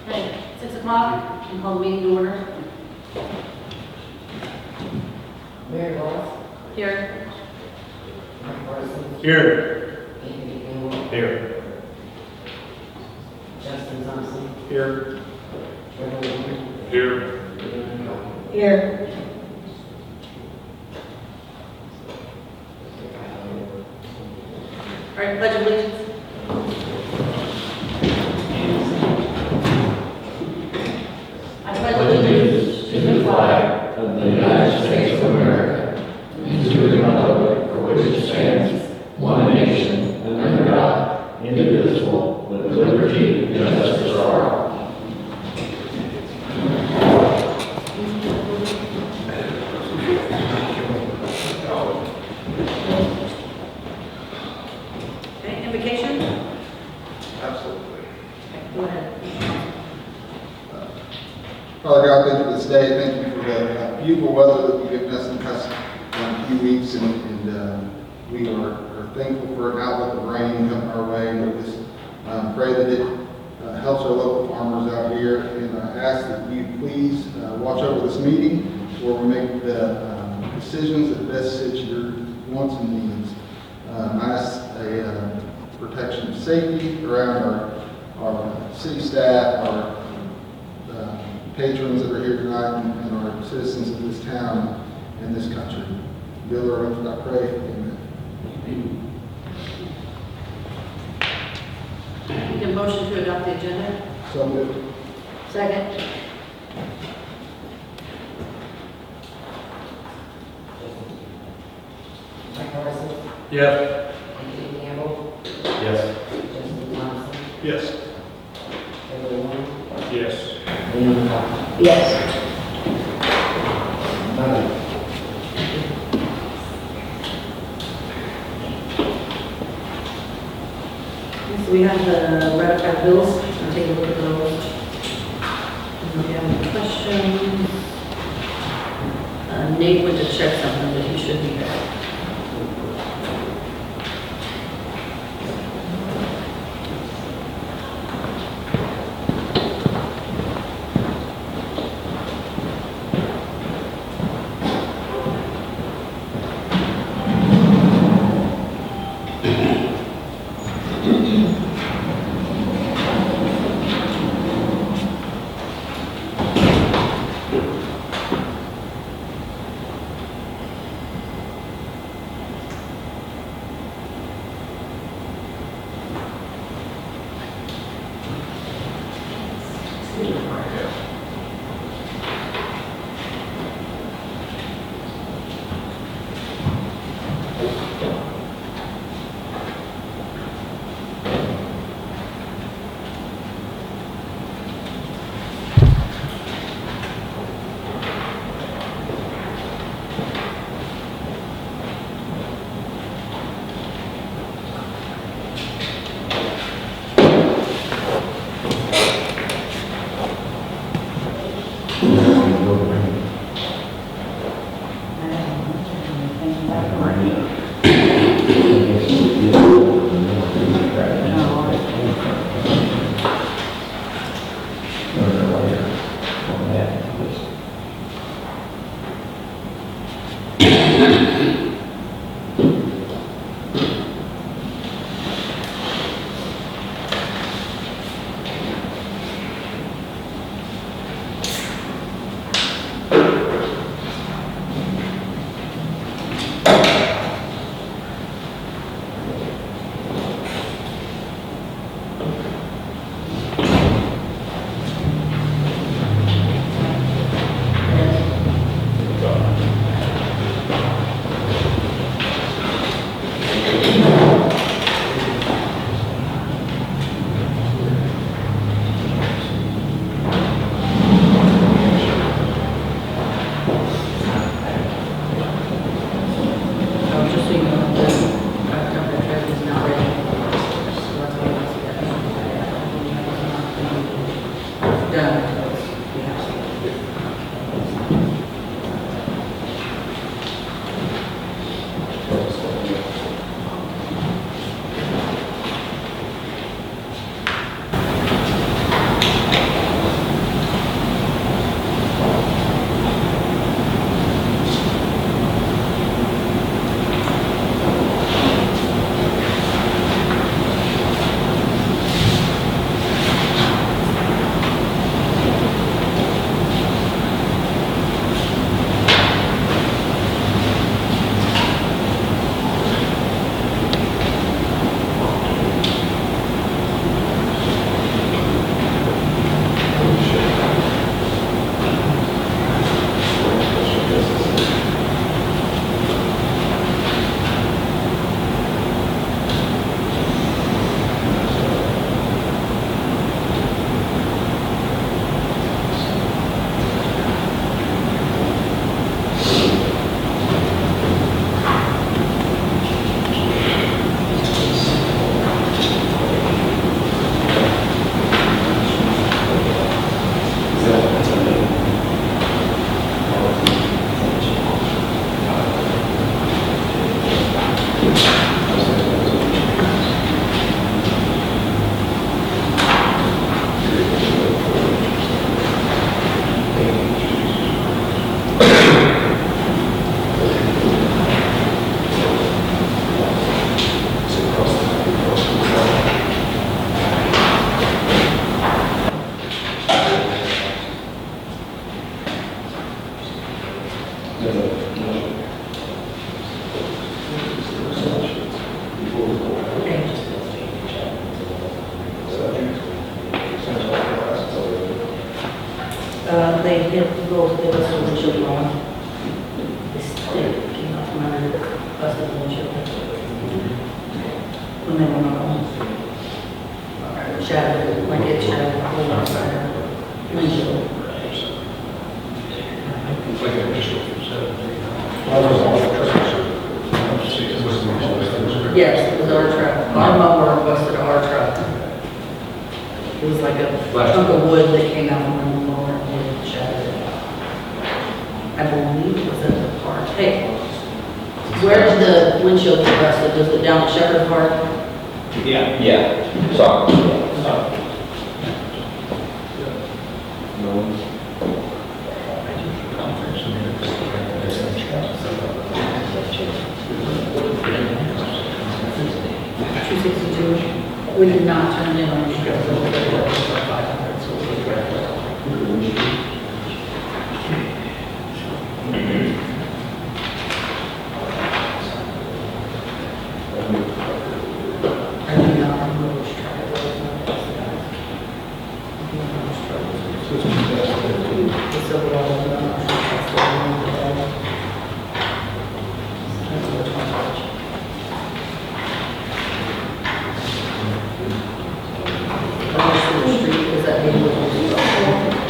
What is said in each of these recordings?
Okay, 6 o'clock, we call the meeting to order. Mary Wallace. Here. Mike Parsons. Here. Anthony Campbell. Here. Justin Thompson. Here. Trevor Williams. Here. Here. All right, pledge of allegiance. I pledge allegiance to the flag of the United States of America and to the republic for which it stands, one nation, under God, indivisible, with liberty and justice for all. Okay, invocation? Absolutely. Okay, go ahead. Father God, thank you for this day. Thank you for the beautiful weather that you've given us in the past few weeks. And we are thankful for an outlet of rain coming our way. And we just pray that it helps our local farmers out here. And I ask that you please watch over this meeting where we make the decisions that best fit your wants and needs. I ask a protection of safety around our city staff, our patrons that are here tonight, and our citizens of this town and this country. Bill, Lord, I pray. Amen. You can motion to adopt the agenda. So moved. Second. Mike Parsons. Yes. Anthony Campbell. Yes. Justin Thompson. Yes. Trevor Williams. Yes. Leon Cox. Yes. So we have the ratified bills. I'll take a look at those. And if you have any questions, Nate went to check something, but he should be back. both, they busted the windshield wrong. This stick came out from under, busted the windshield. When they went on. Shattered, like it shattered the whole outside of the windshield. It's like a just Yes, it was our truck. Our mower busted our truck. It was like a chunk of wood that came out from the mower and it shattered it. I believe it was at the park. Hey, where did the windshield get busted? Was it down at Shepherd Park? Yeah. Yeah, sorry. We did not turn it in on the show. So we'll get it for 500, so we'll get it. I do not remember which truck it was. The silver one, I'm not sure if that's the one that that's which one. Street, is that being moved?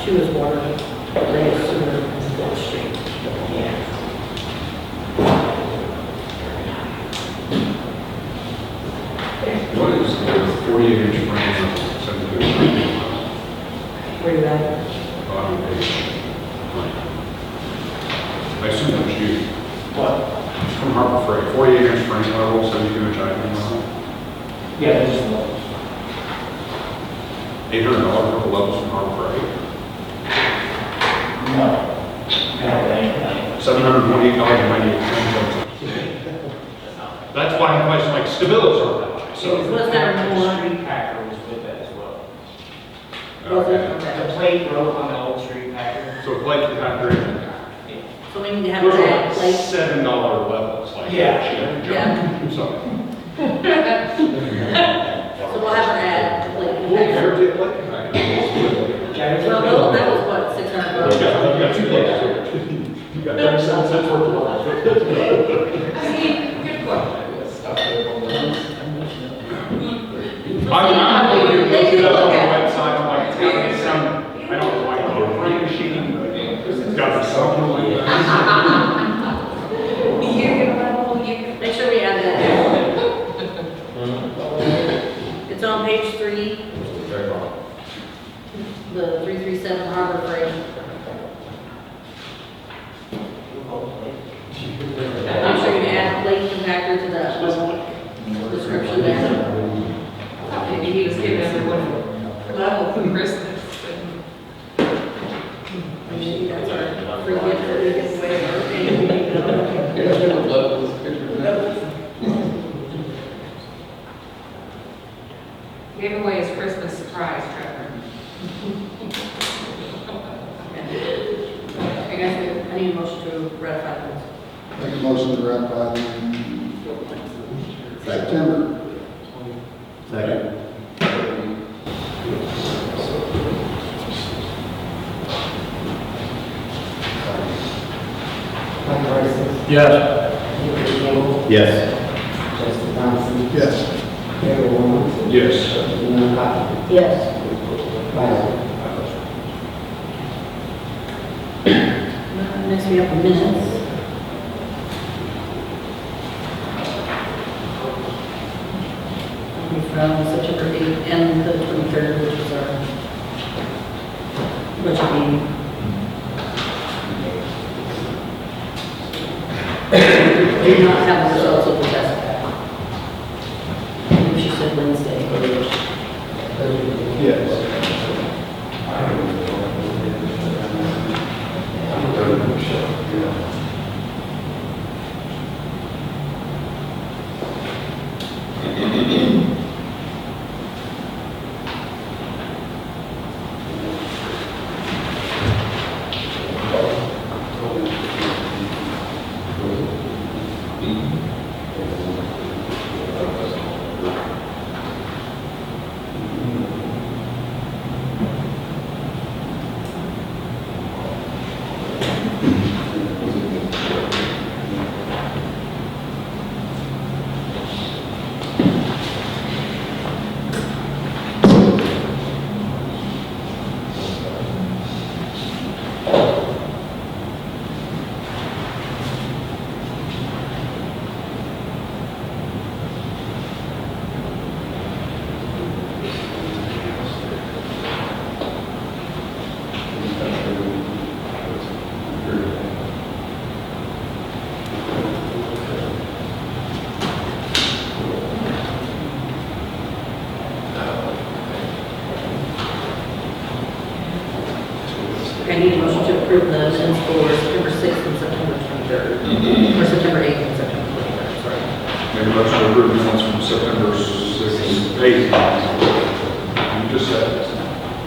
Two is water, three is sewer, and four is street. What is the 48-inch frame of 72? Where you at? Bottom page. I assume that was you. What? From Harbor Freight, 48-inch frame level, 72-inch item. Yeah, this is levels. $800 for the levels from Harbor Freight. No. $728.98. That's why I'm questioning, like, stability are that high. So was there more? Street packer was with that as well. Was it? The Okay. plate broke on the old street packer. So plate factor in. So we need to have Those a are red like plate. $7 levels, like. Yeah. Yeah. So. So we'll have her add plate. We'll guarantee a plate factor. Well, that was what, $600? You got two plates. You got 37 cents worth of levels. Good question. I'm going to look it up on the website, I'm like, it's got to be some, I don't know, like a free machine, it's got to be something like that. You can level, you can. Make sure we add that. It's on page 3, the 337 Harbor Freight. I'm sure you can add plate compactor to that description there. Maybe he was giving everyone a level for Christmas. Maybe that's our free gift that we give away at our birthday. Gave away his Christmas surprise, Trevor. Okay, guys, I need a motion to ratify those. Make a motion to ratify the September. Second. Mike Parsons, Yes. Hubert Campbell, Yes. Justin Thompson, Yes. Gary Holmes, Yes. Gina Coffey, Yes. Wiley. Next we have the minutes. From September 8th and the 23rd, which is our budget meeting. We do not have the results of the test. I think she said Wednesday. Yes. I need a motion to approve the minutes for September 6th and September 23rd, or September 8th and September 23rd, sorry. Make a motion to approve minutes from September 6th, 8th. You just said this.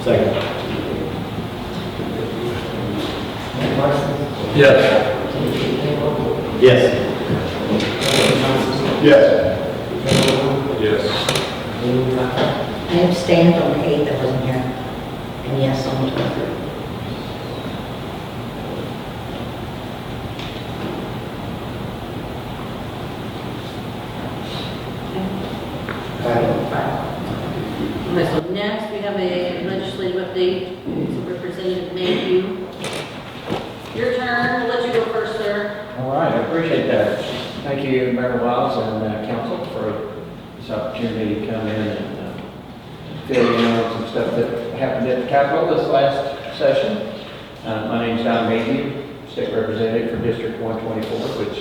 Second. Parsons. Yes. Yes. Yes. Yes. Dean Lockhart. I abstained on the 8th, I wasn't here, and yes on the 23rd. Okay, so next we have a legislative update, so Representative Mayhew. Your turn, we'll let you go first, sir. All right, I appreciate that. Thank you, Mayor Wiles and council for this opportunity to come in and fill you in on some stuff that happened at the Capitol this last session. My name is Don Mayhew, State Representative for District 124, which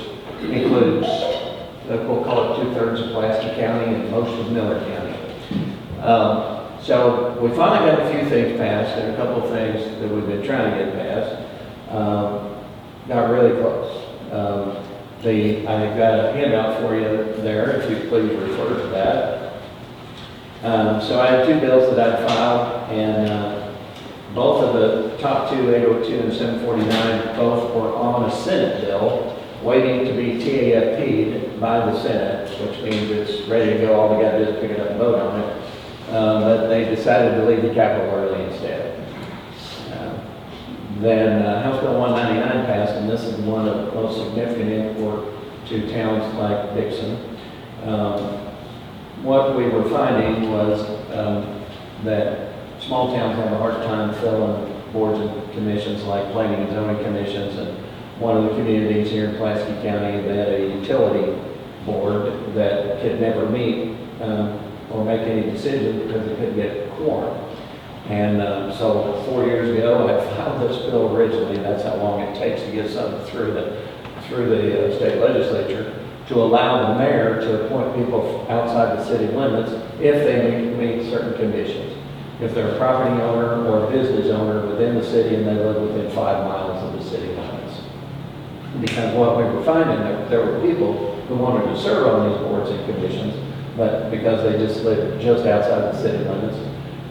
includes, we'll call it 2/3 of Pulaski County and most of Miller County. So we finally got a few things passed and a couple of things that we've been trying to get passed. Got really close. I've got a handout for you there, if you please refer to that. So I have two bills that I filed, and both of the top two, 802 and 749, both were on a Senate bill, waiting to be TAFP'd by the Senate, which means it's ready to go. All we got to do is pick it up and vote on it. But they decided to leave the Capitol early instead. Then House Bill 199 passed, and this is one of the most significant import to towns like Dixon. What we were finding was that small towns have a hard time filling boards and commissions like planning and zoning commissions, and one of the communities here in Pulaski County that a utility board that could never meet or make any decision because it couldn't get quorum. And so 4 years ago, I filed this bill originally. That's how long it takes to get something through the state legislature, to allow the mayor to appoint people outside the city limits if they meet certain conditions. If they're a property owner or a business owner within the city and they live within 5 miles of the city limits. Because what we were finding, there were people who wanted to serve on these boards and commissions, but because they just lived just outside the city limits,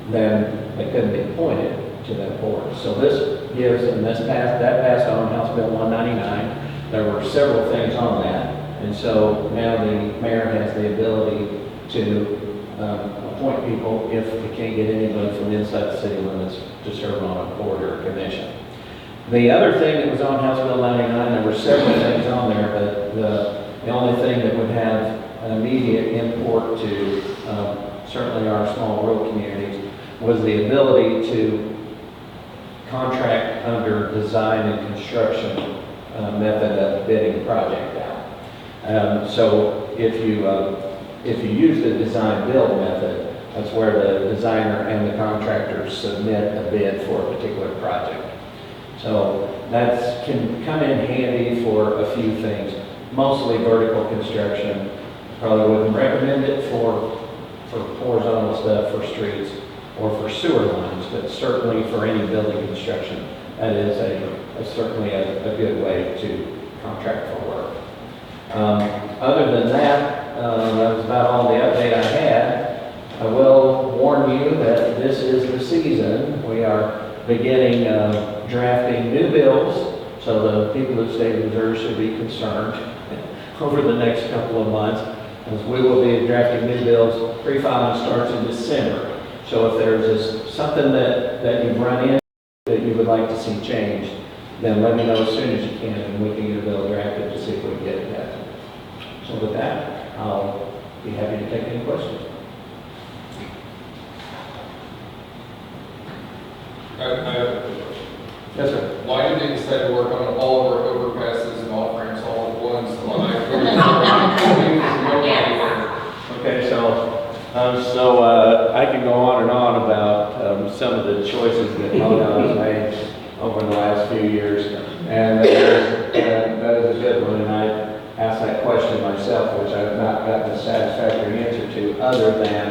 then they couldn't be appointed to that board. So this gives, and that passed on House Bill 199. There were several things on that, and so now the mayor has the ability to appoint people if they can't get anybody from inside the city limits to serve on a board or a commission. The other thing that was on House Bill 99, there were several things on there, but the only thing that would have an immediate import to certainly our small rural communities was the ability to contract under design and construction method of bidding a project out. So if you use the design build method, that's where the designer and the contractor submit a bid for a particular project. So that can come in handy for a few things, mostly vertical construction. Probably wouldn't recommend it for horizontal stuff, for streets, or for sewer lines, but certainly for any building construction, that is certainly a good way to contract for work. Other than that, that was about all the update I had. I will warn you that this is the season. We are beginning drafting new bills, so the people of the state of Missouri should be concerned. over the next couple of months, as we will be drafting new bills. Pre-filing starts in December. So if there's something that you've run in that you would like to see changed, then let me know as soon as you can, and we can get a bill drafted to see if we can get it done. So with that, I'll be happy to take any questions. I have a question. Yes, sir. Why did they decide to work on all of our overpasses and off-ramps all at once? Okay, so I can go on and on about some of the choices that MoDOT has made over the last few years, and that is a good one, and I asked that question myself, which I've not gotten a satisfactory answer to, other than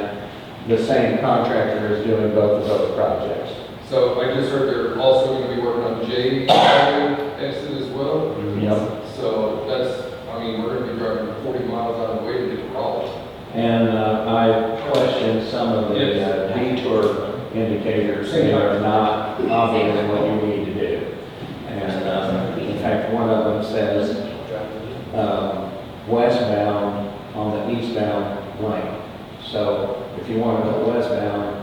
the same contractor is doing both of those projects. So I just heard they're also going to be working on J exit as well? Yep. So that's, I mean, we're going to be driving 40 miles out of the way to get to college. And I questioned some of the detour indicators that are not obvious in what you need to do. And in fact, one of them says westbound on the eastbound lane. So if you want to go westbound,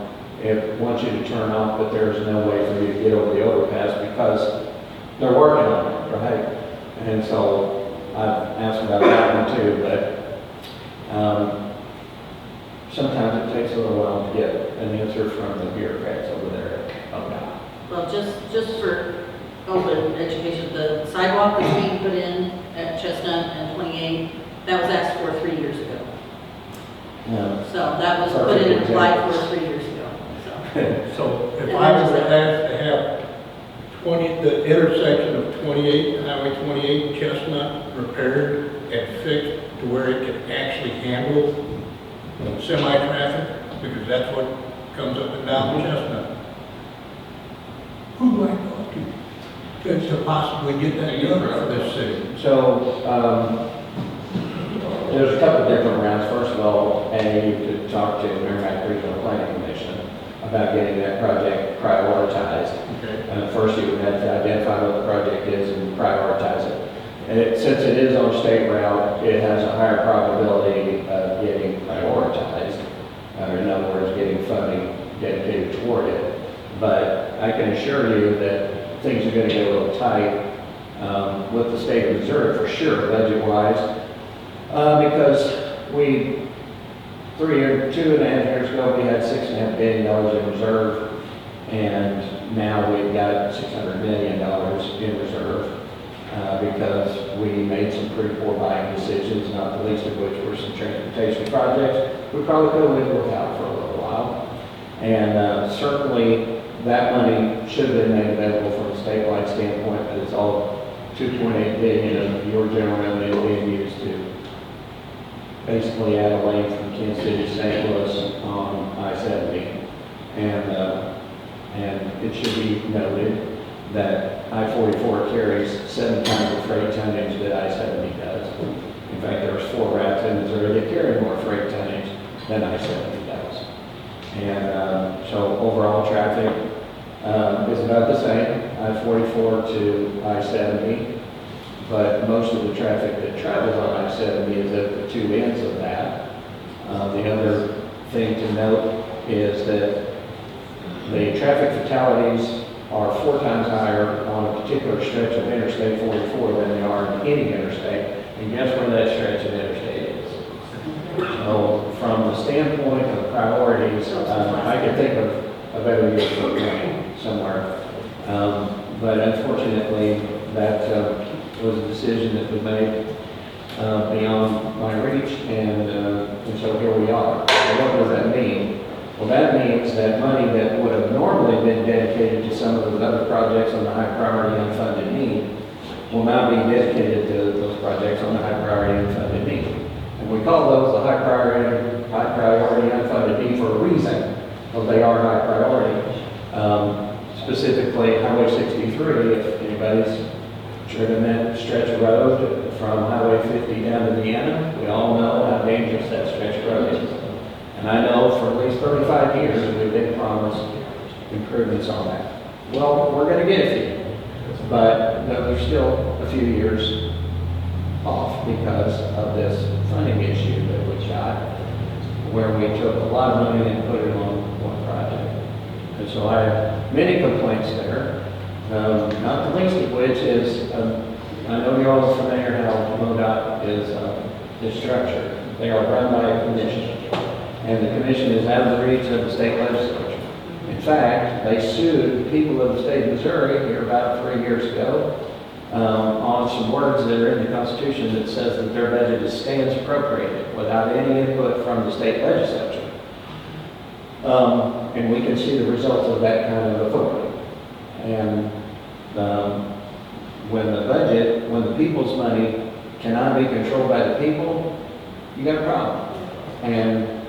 it wants you to turn off, but there's no way for you to get over the overpass because they're working on it, right? And so I've asked about that one too, but sometimes it takes a little while to get an answer from the bureaucrats over there. Okay. Well, just for open education, the sidewalk that's being put in at Chestnut and 28, that was asked for 3 years ago. So that was put in and applied for 3 years ago. So if I were to ask to have the intersection of 28, Highway 28 Chestnut repaired and fixed to where it can actually handle semi-traffic, because that's what comes up and down Chestnut. Who do I talk to possibly get that done for this city? So there's a couple different routes. First of all, you could talk to Meramec Regional Planning Commission about getting that project prioritized. Okay. First, you would have to identify what the project is and prioritize it. And since it is on state route, it has a higher probability of getting prioritized, or in other words, getting funding dedicated toward it. But I can assure you that things are going to get a little tight with the state of Missouri for sure, budget-wise, because we 2.5 years ago, we had $6.5 billion in reserve, and now we've got $600 million in reserve because we made some pretty poor buying decisions, not the least of which were some transportation projects we probably could have lived without for a little while. And certainly that money should have been made available from a statewide standpoint, but it's all $2.8 billion of your general revenue being used to basically add a lane from Kansas City to St. Louis on I-70. And it should be noted that I-44 carries 7 times the freight tonnage that I-70 does. In fact, there's 4 routes in Missouri that carry more freight tonnage than I-70 does. And so overall traffic is about the same, I-44 to I-70. But most of the traffic that travels on I-70 is at the 2 ends of that. The other thing to note is that the traffic fatalities are 4 times higher on a particular stretch of Interstate 44 than they are in any interstate. And guess where that stretch of interstate is? So from the standpoint of priorities, I could think of a better use for money somewhere. But unfortunately, that was a decision that was made beyond my reach, and so here we are. So what does that mean? Well, that means that money that would have normally been dedicated to some of those other projects on the high priority unfunded need will now be dedicated to those projects on the high priority unfunded need. And we call those the high priority unfunded need for a reason, because they are high priority. Specifically, Highway 63, if anybody's driven that stretch of road from Highway 50 down to Vienna, we all know how dangerous that stretch of road is. And I know for at least 35 years we've been promised improvements on that. Well, we're going to get a few, but there's still a few years off because of this funding issue that we got, where we took a lot of money and put it on one project. And so I have many complaints there, not the least of which is, I know you're all familiar how MoDOT is structured. They are run by a commission, and the commission is out of the reach of the state legislature. In fact, they sued people of the state of Missouri here about 3 years ago on some words that are in the Constitution that says that their budget stands appropriated without any input from the state legislature. And we can see the results of that kind of authority. And when the people's money cannot be controlled by the people, you got a problem. And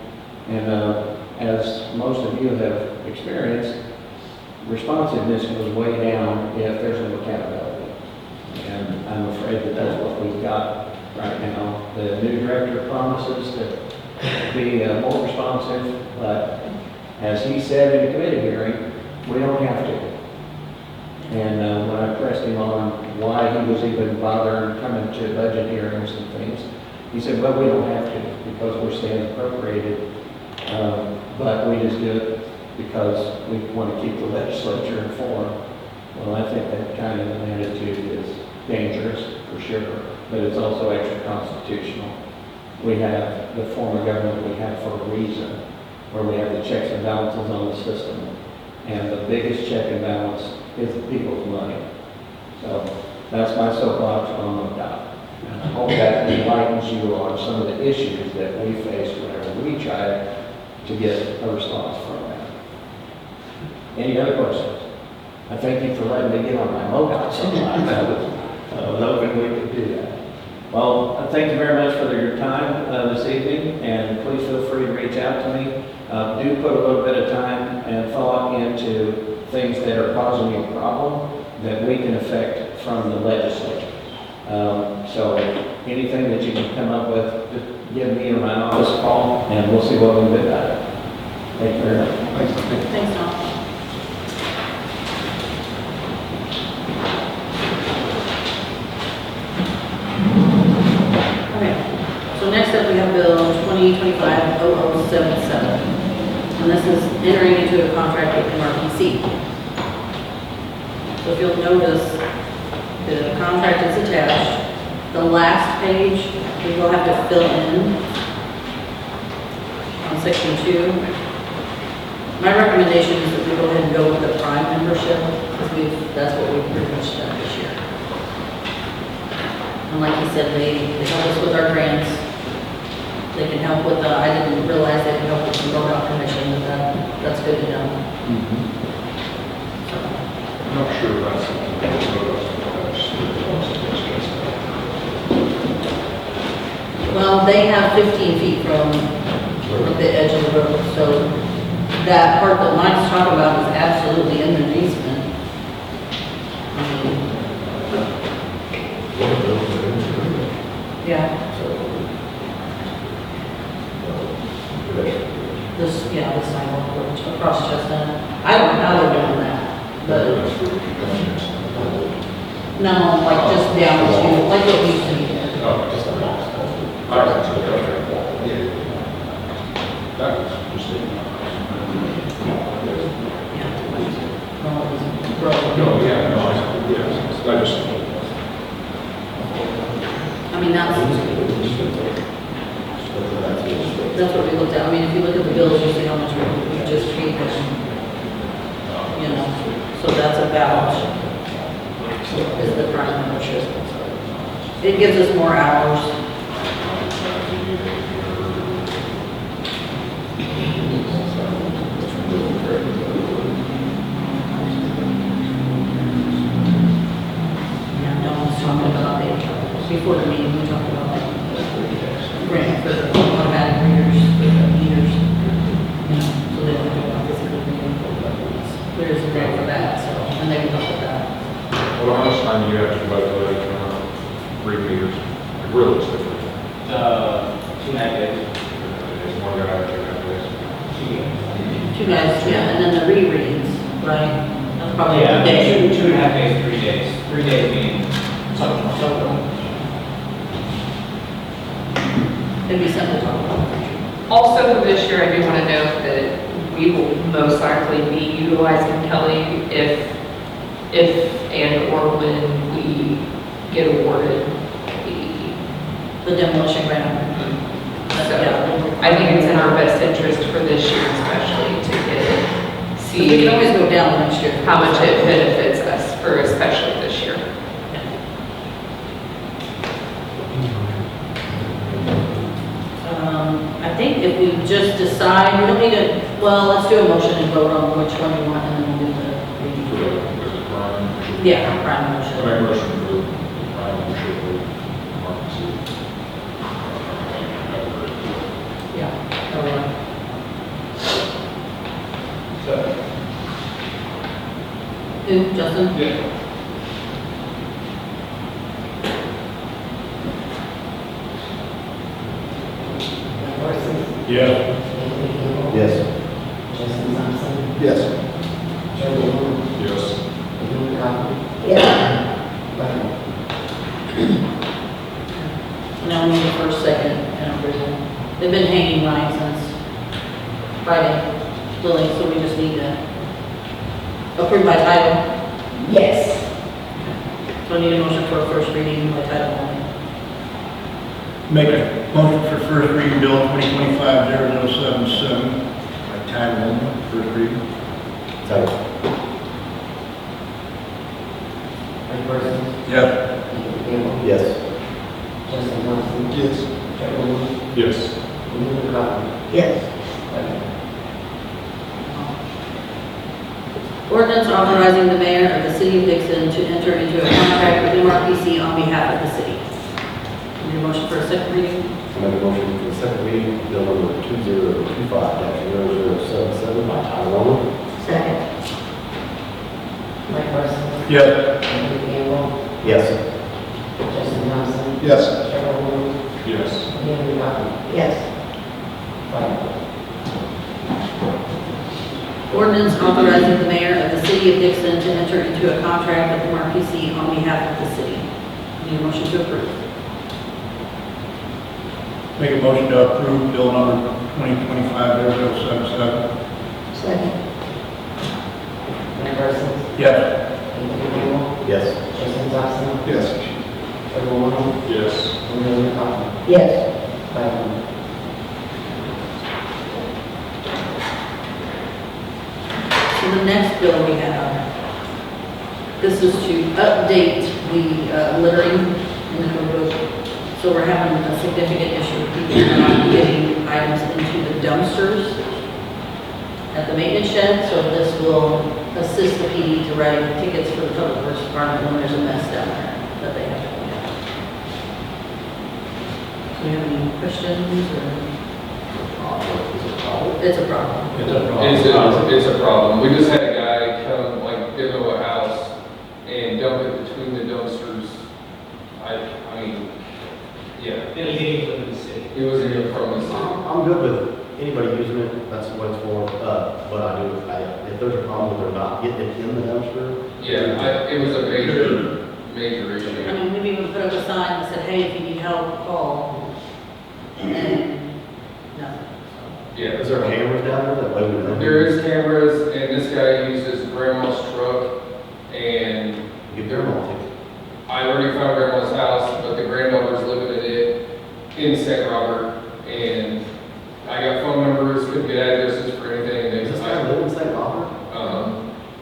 as most of you have experienced, responsiveness goes way down if there's no accountability. And I'm afraid that that's what we've got right now. The new director promises to be more responsive, but as he said in a committee hearing, we don't have to. And when I pressed him on why he was even bothering coming to budget hearings and things, he said, well, we don't have to because we're staying appropriated, but we just do it because we want to keep the legislature informed. Well, I think that kind of an attitude is dangerous for sure, but it's also extra constitutional. We have the form of government we have for a reason, where we have the checks and balances on the system. And the biggest check and balance is the people's money. So that's my soapbox on MoDOT. And I hope that enlightens you on some of the issues that we face whenever we try to get a response from that. Any other questions? I thank you for letting me get on my MoDOT sometime. I was hoping we could do that. Well, thank you very much for your time this evening, and please feel free to reach out to me. Do put a little bit of time and thought into things that are causing you a problem that we can affect from the legislature. So anything that you can come up with, just give me or my office a call, and we'll see what we can do about it. Thank you very much. Thanks, Tom. So next up, we have Bill 2025-0077, and this is entering into a contract with MRPC. So if you'll notice, the contract is attached. The last page, we will have to fill in on section 2. My recommendation is that we go ahead and go with the Prime membership, because that's what we've pretty much done this year. And like he said, they help us with our grants. They can help with I didn't realize they could help with the MoDOT commission, but that's good to know. I'm not sure that's Well, they have 15 feet from the edge of the road, so that part that Mike's talking about is absolutely in the easement. Yeah. This sidewalk across Chestnut. I don't know how they're doing that, but no, like just down to, like what we used to be there. Oh, just the box. That was interesting. No, yeah, no, I just. I mean, that's what we looked at. I mean, if you look at the bills, you see how much we just paid them. You know, so that's about, is the Prime membership. It gives us more hours. Yeah, Dawn was talking about before the meeting, we talked about grant for the automatic readers, you know, so they don't have to go physically reading. There's a grant for that, so, and they can help with that. Well, how much time do you have to devote to read meters? Realistically? 2.5 days. It's more than 2.5 days. 2 guys, yeah, and then the rereads, right? That's probably a Yeah, day. 2.5 days, 3 days. 3 days meaning something. It'd be simple to talk about. Also for this year, I do want to note that we will most likely be utilizing Kelly if and or when we get awarded The demolition grant. So I think it's in our best interest for this year especially to get, So we can always see go down next year. how much it benefits us for especially this year. I think if we just decide, we don't need to, well, let's do a motion and vote on which one you want and then we'll do the reading. Yeah, prime motion. Make motion for prime motion for MRPC. Yeah. alright. Who, Justin? Yeah. Mike Parsons. Yeah. Anthony Campbell. Yes. Justin Thompson. Yes. Joey Wong. Yes. Amanda Coffin. Yes. Brian. Now we need a first, second, and approval. They've been hanging right since Friday, Lily, so we just need to approve by title. Yes. So I need a motion for a first reading by title only. Make a motion for first reading bill 2025-0077 by title only, first reading. Second. Mike Parsons. Yes. Anthony Campbell. Yes. Justin Thompson. Yes. Joey Wong. Yes. Amanda Coffin. Yes. Brian. Ordinance authorizing the mayor of the City of Dixon to enter into a contract with MRPC on behalf of the city. Need a motion for a second reading? I make a motion for the second reading, bill number 2025-0077 by title only. Second. Mike Parsons. Yes. Anthony Campbell. Yes. Justin Thompson. Yes. Joey Wong. Yes. Amanda Coffin. Yes. Brian. Ordinance authorizing the mayor of the City of Dixon to enter into a contract with MRPC on behalf of the city. Need a motion to approve? Make a motion to approve bill number 2025-0077. Second. Mike Parsons. Yes. Anthony Campbell. Yes. Justin Thompson. Yes. Joey Wong. Yes. Amanda Coffin. Yes. Brian. So the next bill we have, this is to update the littering in the code book. So we're having a significant issue of people not getting items into the dumpsters at the maintenance shed. So this will assist the PD to write tickets for the public works department when there's a mess down there that they have to clean up. Do you have any questions or? It's a problem. It's a problem. It's a problem. We just had a guy come, like, demo a house and dump it between the dumpsters. I mean, yeah, Illegal within the city. it was in from the city. I'm good with anybody using it, that's what it's for, but if there's a problem with they're not getting it in the dumpster. Yeah, it was a major I issue. mean, maybe we put up a sign that said, hey, if you need help, call. And then, nothing. Yeah. Is there cameras down there that way we know? There is cameras, and this guy uses grandma's truck, and Give them all tickets. I already found grandma's house, but the granddaughter's living in it in St. Robert, and I got phone numbers, couldn't get addresses for anything, and Does this they, guy live in St. Robert?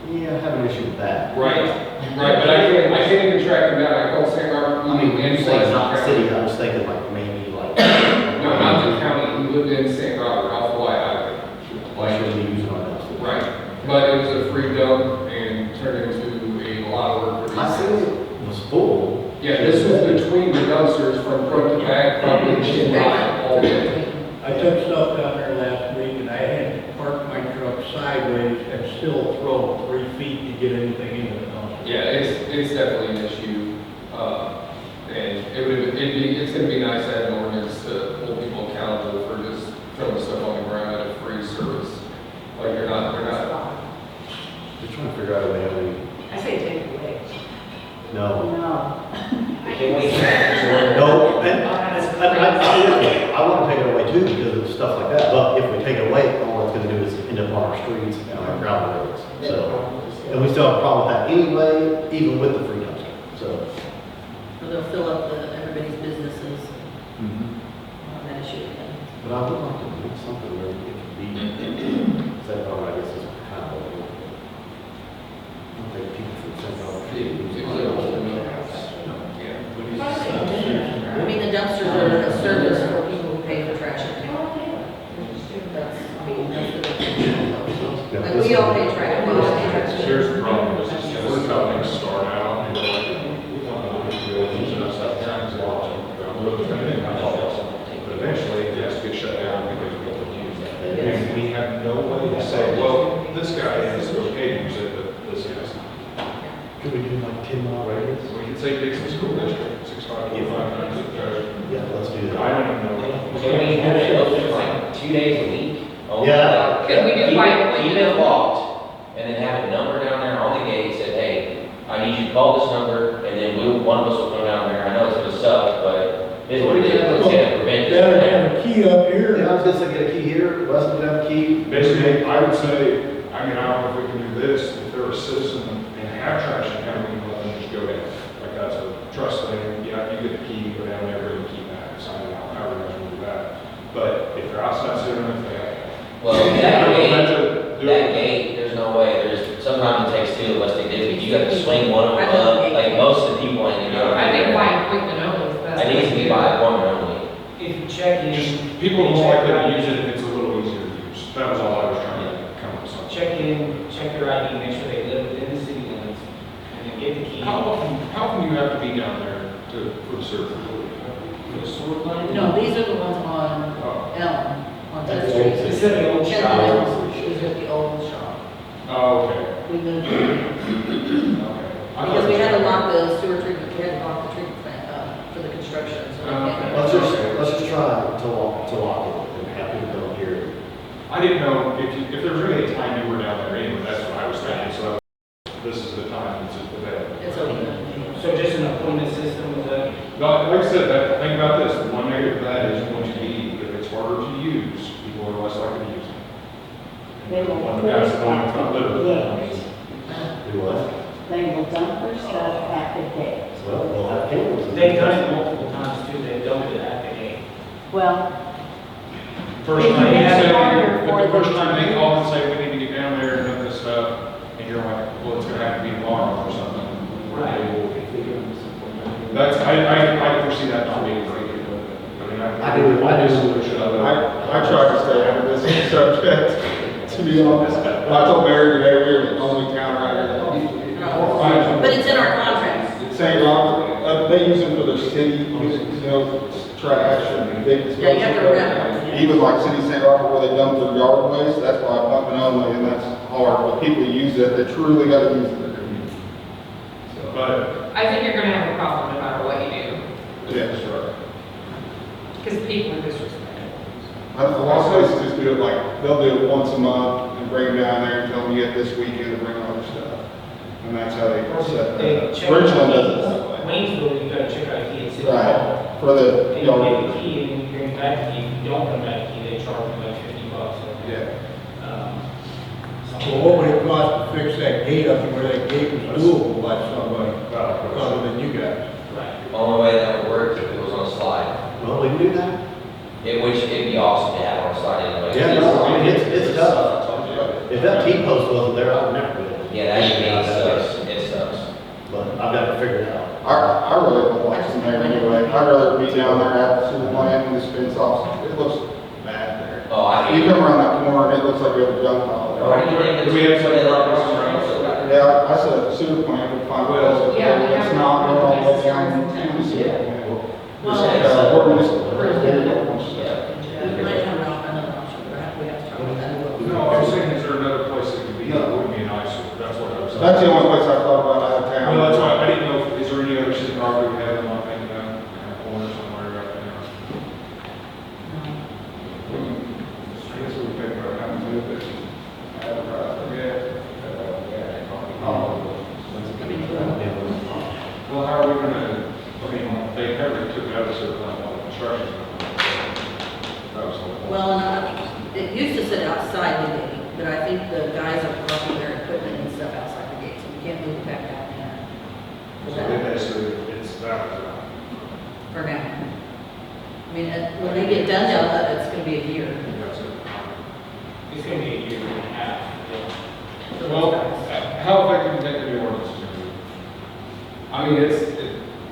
yeah, Yeah, I have an issue with that. right, but I can't even track him down, I called St. Robert. I mean, when you say Pulaski not the County. city, I was thinking like maybe like. No, not the county, he lived in St. Robert, off the White Highway. Why shouldn't we use our dumpster? Right, but it was a free dump and turned into a lot of work for these I guys. seen it was full. Yeah, this was between the dumpsters from front to back, probably chin line all day. I took stuff down there last week and I had to park my truck sideways and still throw 3 feet to get anything into the dumpster. Yeah, it's definitely an issue. And it's gonna be nice to have an ordinance to hold people accountable for just throwing stuff on the ground at a free service. Like they're not, Just trying to figure out a way how we, I say take it away. no. No. No, and I want to streets and our gravel roads. So, and we still have a problem with that anyway, even with the free dumpster, so. So they'll fill up everybody's businesses on that issue again. But I would like to do something where it could be, set up, I guess it's kind of, I don't think people should send out. I mean, the dumpsters are a service for people who pay for trash. That's, I mean, like, we all pay trash, we all pay trash. Here's the problem, is that we're how things start out, and but eventually it has to get shut down because we don't use that. And we have no way to say, well, this guy is okay to use it, but this guy's not. Could we do like 10-mile radius? We could say Dixon School District, 6545. Yeah, let's do that. I don't even know. Can we have it open like 2 days a week? Only Yeah. like- Could we do like- Keep it locked, and then have a number down there on the gate, said, hey, I need you to call this number, and then one of us will come down there. I know it's gonna suck, but it's what it is. It's gonna prevent Better this. have a key up here. Yeah, I was gonna say, get a key here, Wes would have a key. Basically, I would say, I mean, I don't know if we can do this, if they're a citizen and have trash in town, we can let them just go down. Like, that's a trust thing, yeah, you get the key, go down there, bring the key back, sign it out, however you guys want to do that. But if they're outside sitting, if they have. Well, I that don't know if that's gate, a- that gate, there's no way, sometimes it takes two of us to get it, you got to swing one of them up, like most of the people ain't gonna go. I think by appointment only is the best. It needs to be by appointment only. If you check in. Just, people are more likely to use it if it's a little easier to use. That was all I was trying to come up with something. Check in, check their ID, make sure they live within the city limits, and then get the key. How often do you have to be down there for the sewer? For the sewer line? No, these are the ones on Oh, Elm, on That's 10th Street. It's in the old Ken shop. Elm, these are the old shop. oh, okay. We moved them. Okay. I Because we thought- had to lock the sewer treatment, we had to lock the treatment plant for the construction, so. we can't- Let's just try to lock it, and have people come here. I didn't know if there was really a time you were down there anyway, that's what I was thinking, so this is the time, it's available. It's open. So just an appointment system with a, No, like I said, think about this, the one negative of that is once you leave, if it's harder to use, people are less likely to use it. They will One put pass it it on, it's not at literally. the gates. Do what? They will dump their stuff at the gates. Well, we'll have cameras. they've done it multiple times too, they've dumped it at the gate. Well, First If time you you have say, harder but for the them first to time they use. call and say, we need to get down there and dump this stuff, and you're like, well, it's gonna have to be tomorrow or something. Right. That's, I foresee that not being great. I do. I try to stay out of this subject, to be honest. I told Mary today, we're the only town right here that uses it. But it's in our contract. St. Robert, they use them for their city, you know, trash and big. Yeah, you have to rep. Even like City of St. Robert where they dump their yard waste, that's why pumping only, and that's hard, but people use it, they truly gotta use it. But, I think you're gonna have a problem no matter what you do, Yeah, that's right. because people are disrespectful. A lot of places just do it like, they'll do it once a month and bring them down there and tell them you get this weekend to bring all their stuff. And that's how they set They that up. check Richland out does it that way. Waynesville, you gotta check out a key at City Hall. Right, for the And you get the yard. key and you bring back the key, if you don't bring back the key, they charge you like $50. Yeah. Well, what would it cost to fix that gate up where that gate was doable by somebody, other than you guys? Right. Only way that would work if it was on a slide. Well, we can do that. Which it'd be awesome to have on a slide anyway. Yeah, no, I mean, it's tough. If that T-post wasn't there, I would never do it. Yeah, that gate sucks, it sucks. But I've got to figure it out. I really don't like some there anyway. I'd rather be down there at the sewer plant and just fence off. It looks bad there. Oh, I You hate it. come around that corner and it looks like we have a junk pile there. Why do you think Do we have it's, they let us some- run so bad? Yeah, I said the sewer plant would find ways. Yeah, we have- It's not going all the way down to the sewer plant. Well, We're just- Yeah. we might have another option, but we have to talk about that. no, I was saying, is there another place that could be, that would be nicer, that's what I was saying. That's the only place I thought about out of town. Well, that's why, I didn't know, is there any other city property we have in my opinion, in a corner somewhere right now? I guess we think about having to do this. Well, how are we gonna, I mean, they never took it out of the plant while the construction. That was the whole point. Well, and it used to sit outside, didn't it? but I think the guys are parking their equipment and stuff outside the gate, so we can't move it back down there. So then basically, it's that. For now. I mean, when they get done down that, it's gonna be a year. That's it. It's gonna be a year and a half. Well, how effective do you think the new ordinance is going to be? I mean,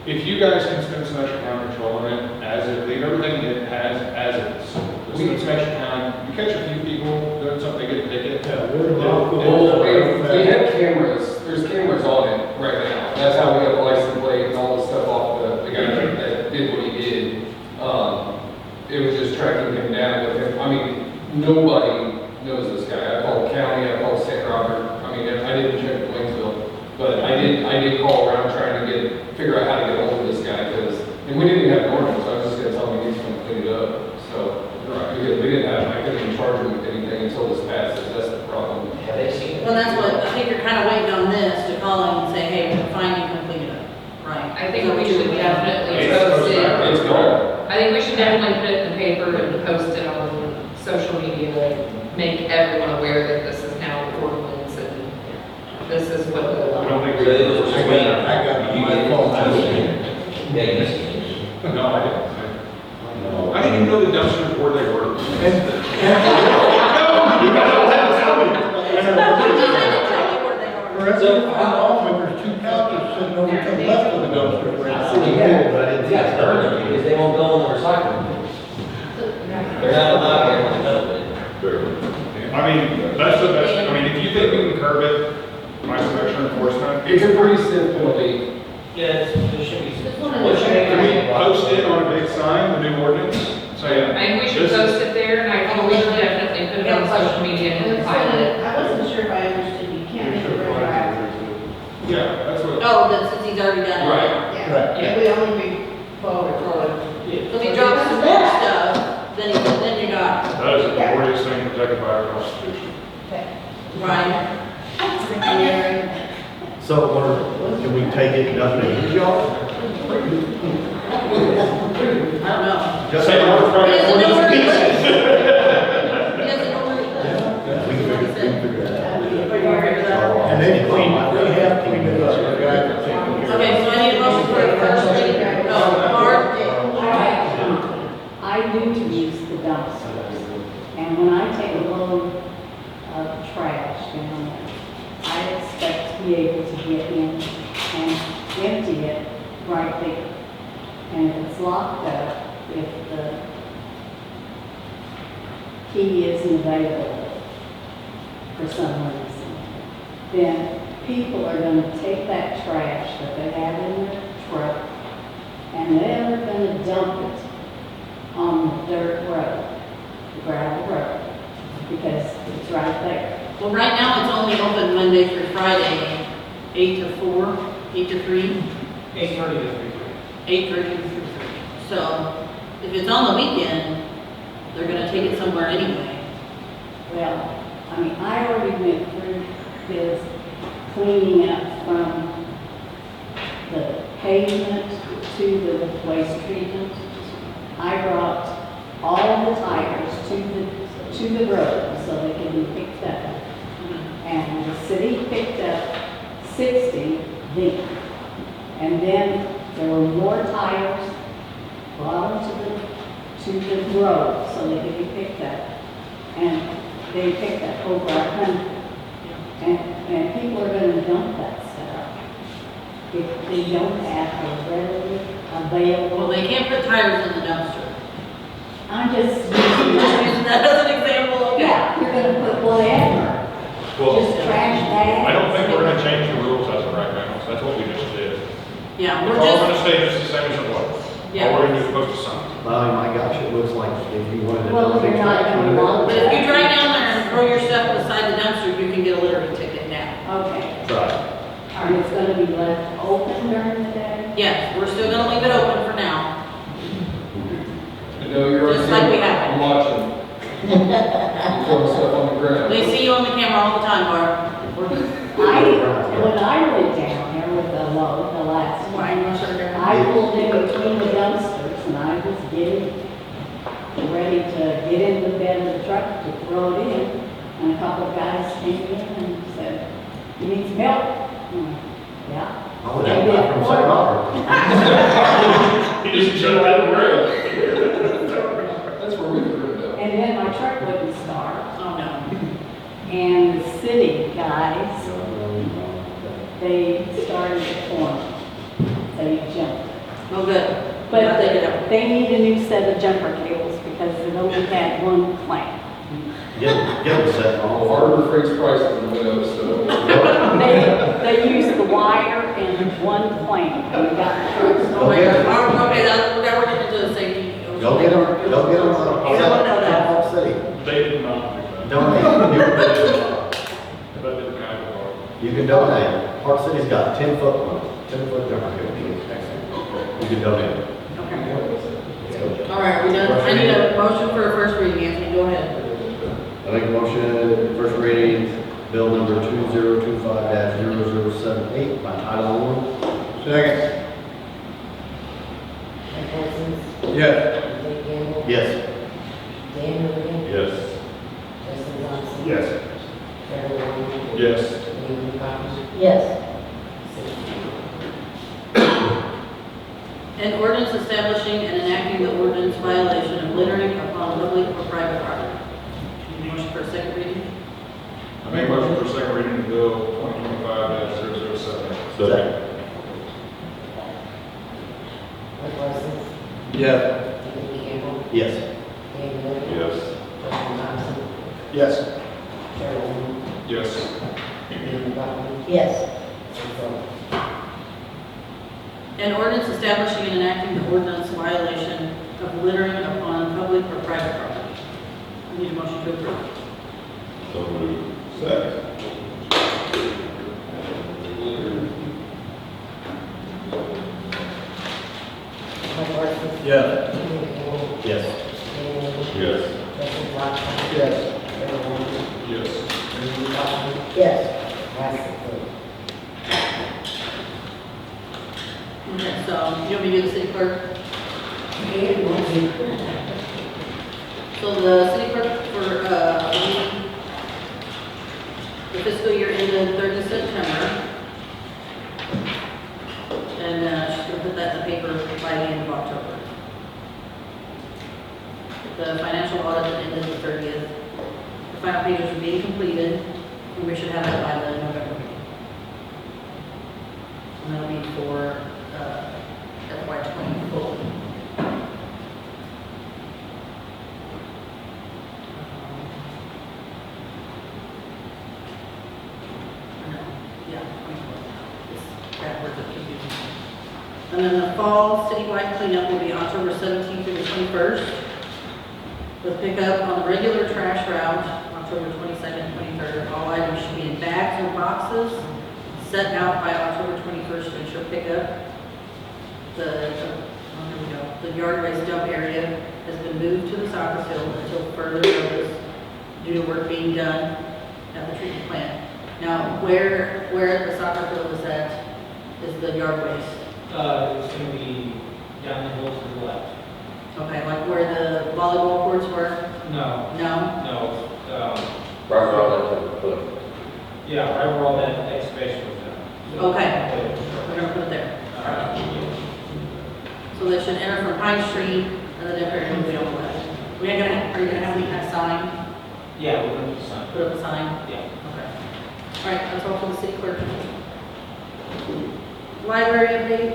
If you guys can spend some extra time controlling it, as it, leave everything it has as it is. We spend some extra time, you catch a few people doing something, they get a ticket. well, we have cameras, there's cameras on it right now. That's how we got the license plate and all this stuff off the guy that did what he did. It was just tracking him down with him. I mean, nobody knows this guy. I called the county, I called St. Robert. I mean, I didn't check Waynesville, but I did call around trying to figure out how to get hold of this guy and we didn't even have an ordinance. I was just gonna tell him he needs to come clean it up. So, because we didn't have, I couldn't even charge him with anything until this passes. That's the problem. Have they seen it? Well, that's what, I think you're kind of waiting on this to call them and say, hey, we're fine, you can clean it up. Right. I think we should definitely It's post it. It's gone. I think we should definitely put it in the paper and post it on social media, make everyone aware that this is now an ordinance and this is what I the. don't think we. I got my phone. Yeah, you missed it. No, I didn't. I didn't even know the dumpsters where they were. For every often, there's two couches sitting over to the left of the dumpster. I see you did, but I didn't see it burning because they won't go in the recycling. They're not allowed here to dump it. I mean, that's the best, I mean, if you think we can curb it, my extra enforcement. It's a pretty stiff penalty. Yeah, there should be. Can we post it on a big sign, the new ordinance? Say, I think we should post it there and I think we should definitely put it on social media and file it. I wasn't sure if I understood, you can't make it retroactive. Yeah, that's what. Oh, that since he's already done it. Right. Yeah, it would only be forward. So if he drops some more stuff, then you got, That is the glorious thing protected by our Constitution. right? So, can we take it, nothing against y'all? I don't know. Just Say more He doesn't know where he lives. pieces. He doesn't know where he lives. We can figure that out. And they have cleaned it up, the guy that taken care of it. Okay, so I need a motion for the first reading. No, Mark? I do use the dumpsters, and when I take a load of trash down there, I expect to be able to get in and empty it right there. And if it's locked up, if the key isn't available for some reason, then people are going to take that trash that they have in their truck and they're going to dump it on the dirt road, the gravel road, because it's right there. Well, right now it's only open Monday through Friday, 8 to 4, 8 to 3, 8:30 to 8:30 to 3. So if it's on the weekend, they're gonna take it somewhere anyway. Well, I mean, I already went through this cleaning up from the pavement to the waste treatment. I brought all the tires to the road so they can be picked up. And the city picked up 60 then. And then there were more tires brought to the road so they could be picked up. And they picked up over 100. And people are going to dump that stuff if they don't have a readily available. Well, they can't put tires in the dumpster. I'm just using Using that as an example, okay? Yeah, you're gonna put whatever, Well, just trash bags. I don't think we're gonna change the rules as of right now, so that's what we just did. Yeah, It's we're all just, gonna stay just the same as it was. Yeah. All we're gonna do is post a sign. Oh my gosh, it looks like if you wanted to. Well, you're not gonna want but if you drive down there and throw your stuff beside the dumpster, you can get a littering ticket now. Okay, Right. and it's gonna be left open during the day? Yes, we're still gonna leave it open for now. No, you're Just like we have. I'm watching. You throwing stuff on the ground. They see you on the camera all the time, Barb. When I went down there with the load, the last one, I pulled in between the dumpsters and I was getting ready to get in the bed of the truck to throw it in. And a couple of guys came in and said, "You need some help?" I'm like, "Yeah." I would have that from St. Robert. You just shut that around. That's where we could rip it up. And then my truck wouldn't start. Oh, no. And the city guys, they started the corner. They jumped. Oh, good. But How'd they get up? they need a new set of jumper cables because it only had one clamp. Get them set Well, on. Harbor Freight's prices went up, so. They used the wire and one clamp and they got the truck Oh, started. my God. Okay, now we're getting into the safety. Go get them, You don't wanna know that. Park City. They did not do that. Donate. But it kind of are. You can donate. Park City's got 10-foot ones, 10-foot jumper cables. You can donate. All right, we done? I need a motion for a first reading, Anthony, go ahead. I make a motion, first reading, bill number 2025-0078 by title only. Second. Mike Parsons, Yes. Dave Campbell, Yes. Dan Milligan, Yes. Justin Johnson. Yes. Trevor Long, Yes. Amy Cotton, Yes. 6 An ordinance establishing and enacting the ordinance violation of littering upon public or private property. Need a motion for a second reading? I make a motion for second reading of bill 2025-007. Second. Mike Parsons, Yes. Dave Campbell, Yes. Dan Milligan, Yes. Justin Johnson, Yes. Trevor Long, Yes. Amy Cotton, Yes. 6-0. An ordinance establishing and enacting the ordinance violation of littering upon public or private property. I need a motion to approve. So moved. Second. Mike Parsons, Yes. Dave Campbell, Yes. Dan Milligan, Yes. Justin Johnson, Yes. Trevor Long, Yes. Amy Cotton, Yes. Passes 6-0. Okay, so you want me to do the city clerk? Okay, we'll do. So the city clerk for, the fiscal year ended 30 September. And, she's gonna put that in the paper by the end of October. The financial audit that ended the 30th. The final pages are being completed, and we should have it by the November meeting. And that'll be for, FY '24. Yeah, 24. It's backwards, it's confusing. And then the fall citywide cleanup will be October 17th through the 21st. With pickup on the regular trash route, October 22nd, 23rd. All items should be in bags or boxes, set out by October 21st to ensure pickup. The yard waste dump area has been moved to the soccer field until further notice due to work being done at the treatment plant. Now, where the soccer field is at is the yard waste. It's gonna be down the hill to the left. Okay, like where the volleyball courts were? No, No? no, Right around that foot. yeah, right where all that excavation was done. Okay, we're gonna put it there. So they should enter from Pine Street and then enter and be on the left. Are you gonna have any kind of sign? Yeah, we're gonna do something. Put up a sign? Yeah. Okay. All right, that's all for the city clerk. Library update?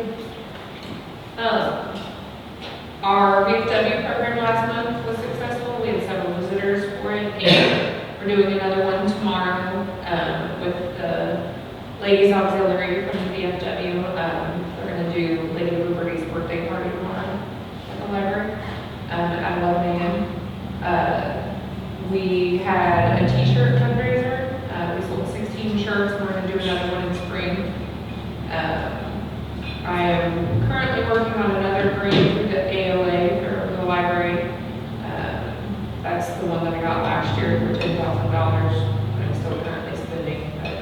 Our VFW program last month was successful. We had several visitors for it, and we're doing another one tomorrow with the Ladies Auxiliary from the VFW. We're going to do Lady Liberty's birthday party tomorrow at the library at 11 a.m. We had a t-shirt fundraiser. We sold 16 shirts. We're going to do another one in spring. I am currently working on another grant through the AOA for the library. That's the one that I got last year for $10,000. I'm still currently spending, but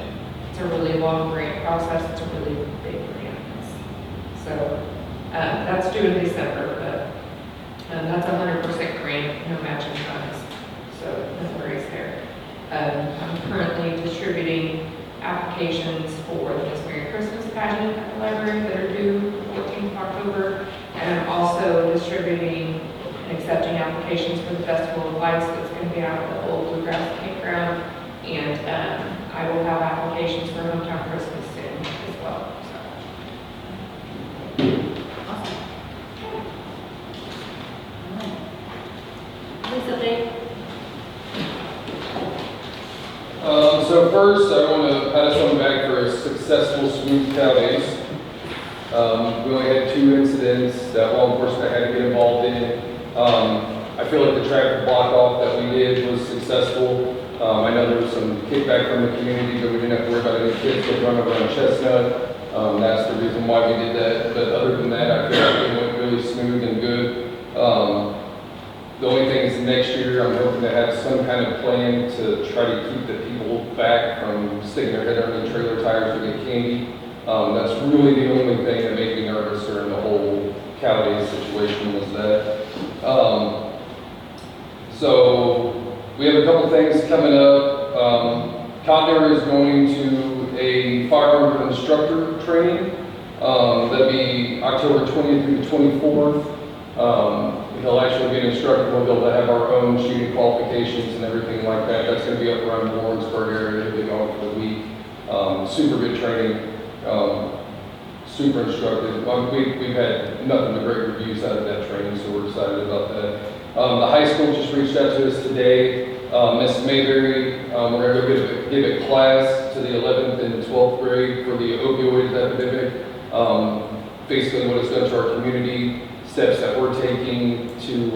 it's a really long grant process. It's a really big grant. So that's due in December, but that's 100% grant, no matching funds. So no worries there. applications for the Miss Merry Christmas pageant at the library that are due the 14th of October. And I'm also distributing and accepting applications for the Festival of Lights that's going to be out at the old Bluegrass Campground. And I will have applications for Hometown Christmas soon as well. Lisa, Dave? So first, I want to pass on back for a successful smooth counties. We only had 2 incidents that law enforcement had to get involved in. I feel like the traffic block off that we did was successful. I know there was some kickback from the community, but we didn't have to worry about any kids getting run over on Chestnut. That's the reason why we did that. But other than that, I feel like it went really smooth and good. The only thing is next year, I'm hoping to have some kind of plan to try to keep the people back from sticking their head under the trailer tires to get candy. That's really the only thing that made me nervous during the whole county situation was that. So we have a couple things coming up. Cotner is going to a firearm instructor training. That'll be October 20th through the 24th. He'll actually be an instructor. We'll be able to have our own shooting qualifications and everything like that. That's going to be up around the Lawrenceburg area. He'll be going for the week. Super good training. Super instructive. We've had nothing but great reviews out of that training, so we're excited about that. The high school just reached out to us today. Miss Mayberry, we're going to give a class to the 11th and 12th grade for the opioid epidemic. Basically what it's done to our community, steps that we're taking to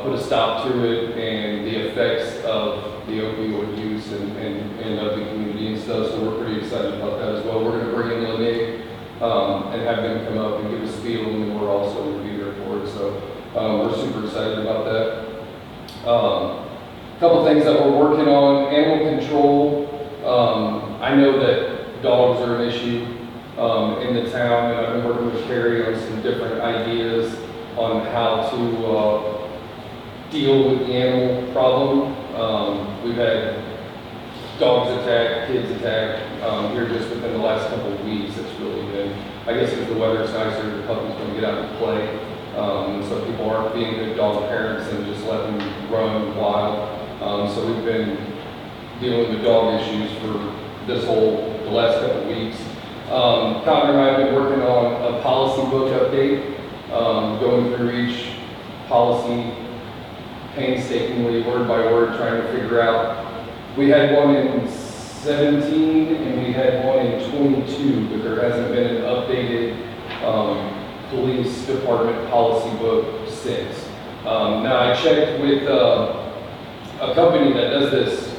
put a stop to it, and the effects of the opioid use and of the community and stuff. So we're pretty excited about that as well. We're going to bring in Lene and have them come up and give us a feel, and we're also going to be there for it. So we're super excited about that. A couple things that we're working on: animal control. I know that dogs are an issue in the town, and I've been working with Carrie on some different ideas on how to deal with the animal problem. We've had dogs attack, kids attack here just within the last couple of weeks. It's really been, I guess because the weather's nicer, the puppy's going to get out and play. So people aren't being good dog parents and just letting them run wild. So we've been dealing with dog issues for the last couple of weeks. Connor and I have been working on a policy book update, going through each policy painstakingly, word by word, trying to figure out. We had one in 17 and we had one in 22, but there hasn't been an updated police department policy book since. Now I checked with a company that does this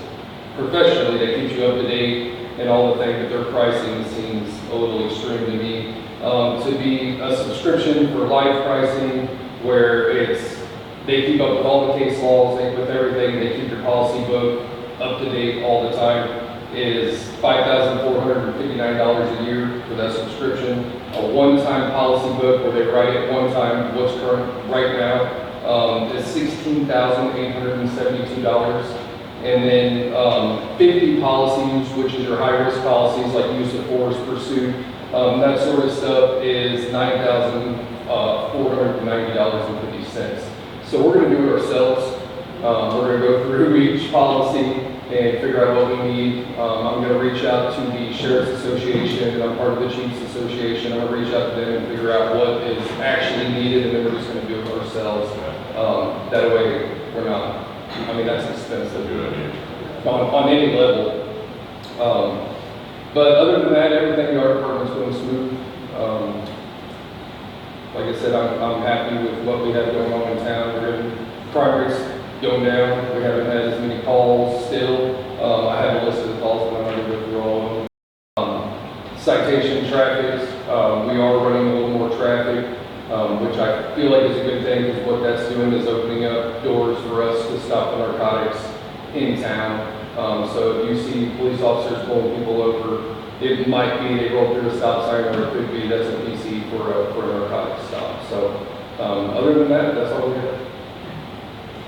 professionally, that keeps you up to date and all the things, that their pricing seems a little extreme to me. To be a subscription for life pricing, where they keep up with all the case laws, with everything, they keep your policy book up to date all the time, is $5,459 a year for that subscription. A one-time policy book where they write it one time, what's current right now, is $16,872. And then 50 policies, which is your high-risk policies like use of force, pursuit, that sort of stuff, is $9,490.50. So we're going to do it ourselves. We're going to go through each policy and figure out what we need. I'm going to reach out to the Sheriff's Association, and I'm part of the Chiefs Association. I'm going to reach out to them and figure out what is actually needed, and then we're just going to do it ourselves. That way, we're not, that's expensive on any level. But other than that, everything in our department's going smooth. Like I said, I'm happy with what we have going on in town. Crime rate's going down. We haven't had as many calls still. I have a list of the calls, but I'm not going to go through all of them. Citation traffic, we are running a little more traffic, which I feel like is a good thing, because what that's doing is opening up doors for us to stop the narcotics in town. So if you see police officers pulling people over, it might be they roll through a stop sign, or it could be that's a PC for a narcotics stop. So other than that, that's all we have.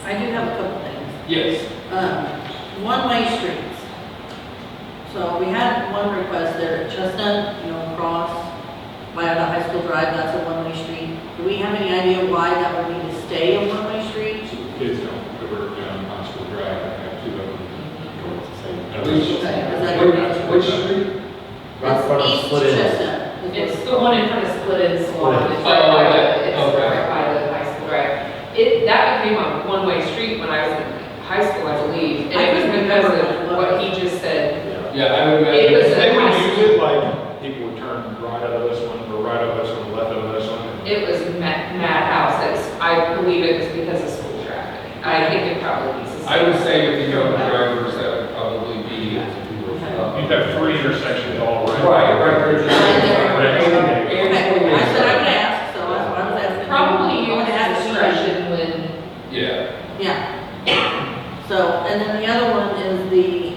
I do have a couple things. Yes. One-way streets. So we had one request there at Chestnut, across via the high school drive, that's a one-way street. Do we have any idea why that would need to stay a one-way street? Kids don't ever down high school drive, I have two of them. Which street? It's East Chestnut. It's the one in front of Splitted Salon. It's Oh, right by yeah. the, it's Okay. right by the high school drive. That became a one-way street when I was in high school, I believe. And it was because of what he just said. Yeah, I would It was imagine. They would use it like, people would turn right out of this one, or right out of this one, left out of this one. It was madhouse. I believe it was because of school traffic. I think it probably needs to. I would say with the younger drivers, that would probably be. You'd have three intersections all around. Right. Okay, I said I would ask, so that's what I was asking. Probably I use would ask discretion when, Yeah. Yeah. So, and then the other one is the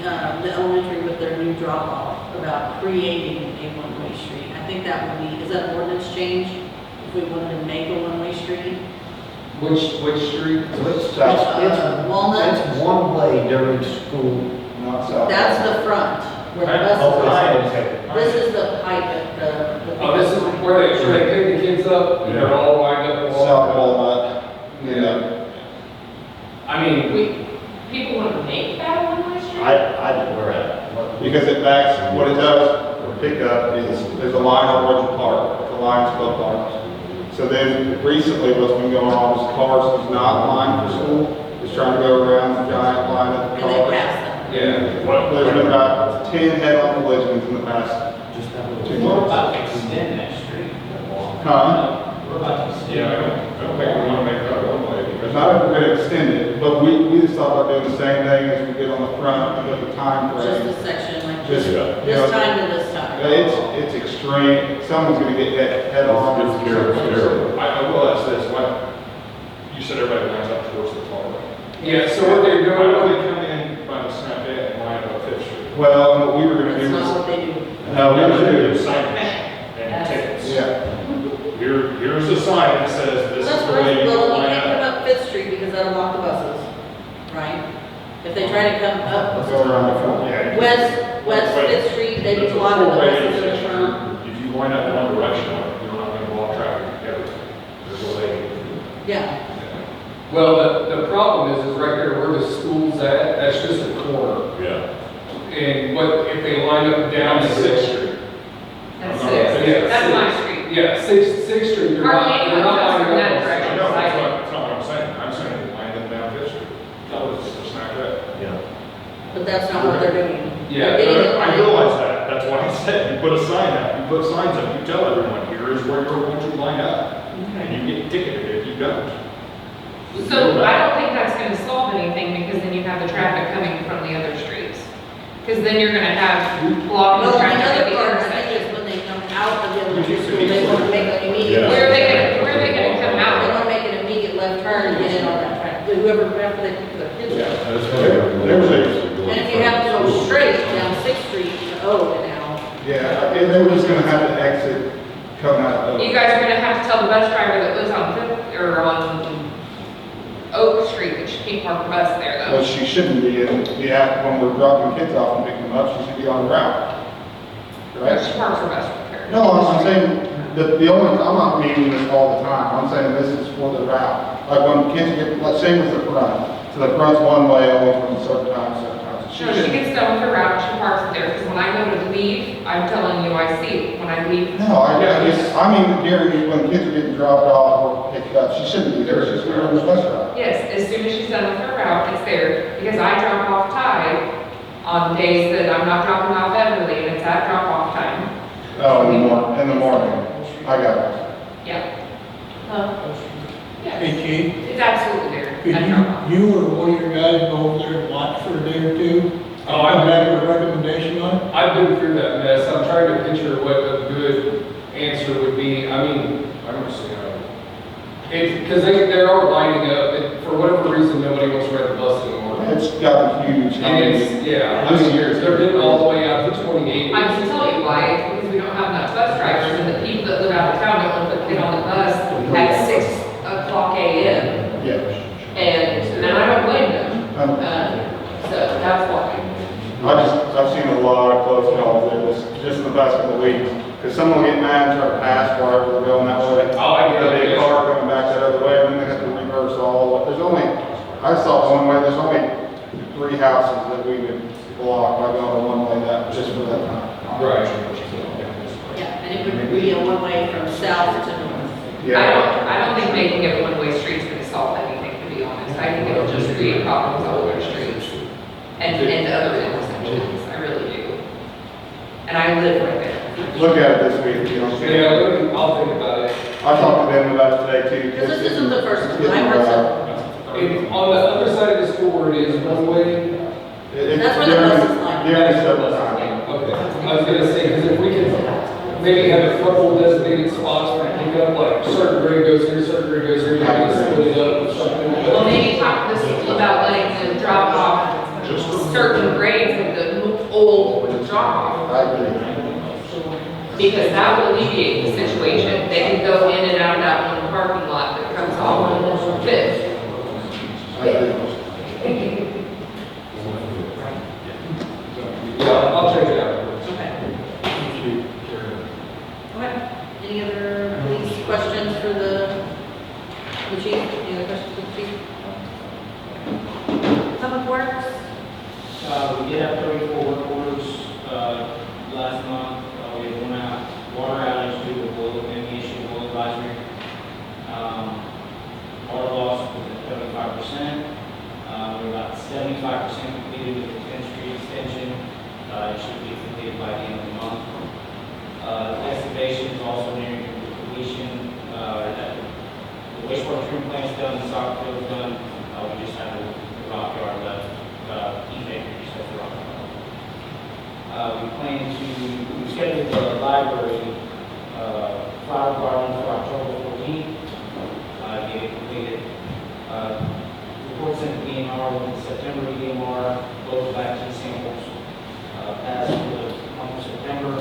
elementary with their new drop-off, about creating a one-way street. I think that would be, is that an ordinance change? If we wanted to make a one-way street? Which street? Walnut? It's one way during school. Not south. That's the front, where the bus Okay. This is the pipe at the. Oh, this is where they pick the kids up, and they're all lined up. South Walnut. Yeah. I mean, people want to make that a one-way street? I didn't wear it. Because it backs, what it does for pickup is, there's a line on Orchard Park, the Lions Club Park. So then recently what's been going on is cars is not lined for school, is trying to go around the giant line of And they cars. pass them. yeah. There's been about 10 head-on collisions in the past Just that little. 2 What months. about to extend that street? Huh? What about to extend? Yeah, I don't think we want to make that one way. It's not ever been extended, but we just thought about doing the same thing as we did on the front with the time Just frame. a section like Just, this, you know, this time to this time. It's extreme, someone's gonna get head-on. I will ask this, why, you said everybody lines up towards the car. Yeah, so what they're Why don't doing, they come in by the Snap and line up Fifth Street? Well, and what we were gonna That's do not was, what they do. no, we were gonna do, Signage and tickets. yeah, Here's a sign that says this is That's the way you well, you line can't put up. up Fifth Street because that'll block the buses, right? If they try to come up go around the front. Yeah. West Fifth Street, they That's do a block the four-way buses in the intersection. front. If you line up in one direction, you're not gonna block traffic everything. There's a lane. Yeah, well, the problem is right there where the school's at, that's just a corner. Yeah. And what, if they line up down to Sixth Street? That's No, six. yeah, That's six. my street. Yeah, Sixth Street, they're Hardly not anyone comes lining from up. that on direction. I know, that's not what I'm saying. I'm saying line them down Fifth Street. That was just not good. Yeah. but that's not what they're doing. Yeah, They're getting it I right. realize that. That's why I said, you put a sign up, you put signs up, you tell everyone, here is where you're going to line up. And you get ticketed if you don't. So I don't think that's gonna solve anything, because then you have the traffic coming from the other streets. Because then you're gonna have blocking Well, the traffic at other the part, I think, intersection. is when they come out of the elementary school, they want to make an immediate. Where are they gonna come They out? want to make an immediate left turn and get in on that track. Whoever, after they pick their kids up. There's And if you have to go straight down Sixth Street to O now, yeah, and they were just gonna have to exit, come out of. You guys are gonna have to tell the bus driver that lives on Fifth, or on Oak Street, that she can't park her bus there Well, though. she shouldn't be in, when we're dropping kids off and picking them up, she should be on the route. Or she Right? parks her bus with her. No, I'm saying, the only, I'm not meaning this all the time, I'm saying this is for the route. Like when kids get, like same with the front, so the front's one way only from certain times, certain times. So she gets done with her route, she parks it there, because when I go to leave, I'm telling you, I see it. When I leave, No, I mean, during, when kids are getting dropped off or picked up, she shouldn't be there, she's on the bus route. yes, as soon as she's done with her route, it's there, because I drop off Tide on days that I'm not dropping off Everly, and it's at drop off time. Oh, in the morning, I got it. Yeah. Hey, Yeah, Chief, it's absolutely there. could at drop off. you or one of your guys go over there and watch for a day or two? Oh, Come back with a recommendation on it? I've been through that mess, I'm trying to picture what a good answer would be. I mean, I don't see how. because they are lining up, and for whatever reason, nobody wants to ride the bus anymore. It's got a huge, And it's, yeah, I mean, they're getting all the way out to 28. I can tell you why, it's because we don't have enough bus drivers, and the people that live out of town don't want to put kid on the bus at 6:00 a.m. yeah. And I don't blame them. So that's why. I've seen a lot of past couple of weeks, because someone will get mad and try to pass while they're going that way. Oh, I get it. There'll be a car coming back that other way, and then they have to reverse all the way. There's only, I saw one way, there's only 3 houses that we would block by going one way that, just for that time. Right. Yeah, and it would be a one-way from south to north. I don't think making it a one-way street's gonna solve anything, to be honest. I think it'll just create problems all over streets and other intersections, I really do. And I live right there. Look at it this week, you know. Yeah, I'll think about it. I talked to them about it today too. Because this isn't the first It's time, getting I've heard dry. some. And on the other side of the school where it is one way, It's That's where the during- buses line. During several times. okay, I was gonna say, because if we could maybe have a couple designated spots for pickup, like certain grade goes here, certain grade goes here, you can split it up or something. Well, maybe talk to the school about letting them drop off certain grades with the old drop off. I agree. Because that will alleviate the situation. They can go in and out of that one parking lot that comes off on Fifth. I agree. Yeah, I'll check it out. Okay. Okay. Any other police questions for the chief? Any other questions for the chief? Public Works? We did have 34 work orders, last month. We had one out, water outage due to oil, any issue with oil advisory. Water loss was at 35%. We're about 75% completed with the 10th Street extension. It should be completed by the end of the month. Excavation is also nearing completion. The wastewater treatment plant's done, the soccer field's done. We just have the rock yard left, e-maker, just the rock yard. We plan to, we scheduled the library, flower garden for October 14th. Get it completed. Report sent to DMR with the September DMR, both vaccine samples, passed for the month of September.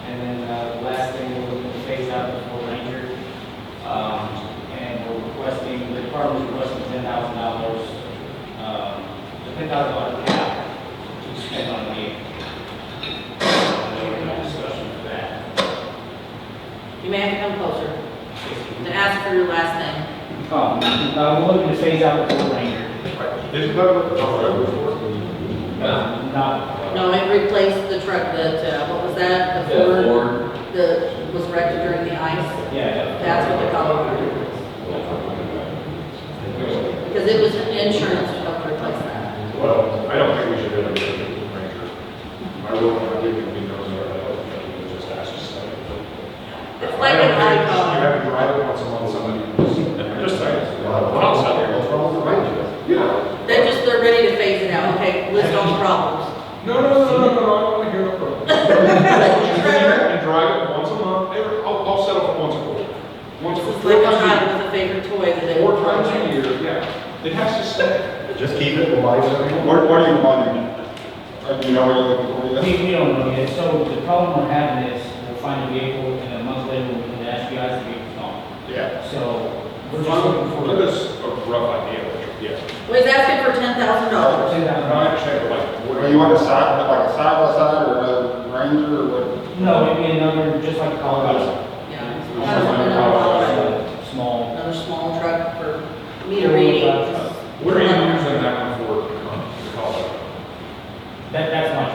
And then the last thing, we're looking to phase out the Ford Ranger. And we're requesting, the department's requesting $10,000, the $10,000 cap to spend on the vehicle. No discussion for that. You may have to come closer to ask for your last name. We're looking to phase out the Ford Ranger. Isn't that what the road was for? Not, No, it replaced the truck that, what was that? The Ford that was wrecked during the ice. yeah. That's what the color was. Because it was insurance to help replace that. Well, I don't think we should really get the Ranger. I will, I think we know that, we just ask us. It's like an You icon. have to drive it once a month, somebody, just saying. What else out there, what's wrong with the Ranger? Yeah. They're ready to phase it out. Okay, list all the problems. No, I don't want to hear no problem. And drive it once a month, I'll settle for once a quarter. Once a It's quarter. like a child with a favorite toy that they. 4 times a year, yeah. It has to stay. Just keep it alive. What are you wanting? Do you know what you're looking for yet? We don't know yet, so the problem we're having is, we'll find a vehicle, and a month later, we'll come to ask you guys, the vehicle's gone. Yeah. So, we're just looking for. Give us a rough idea, yeah. Well, he's asking for $10,000. I understand, but like, what Or you want a side, like a side by side or a Ranger or what? No, it'd be another, just like Colorado. Yeah. Kind of something else. Small. Another small truck for meter reading. What are you using that one for, to call it? That's my.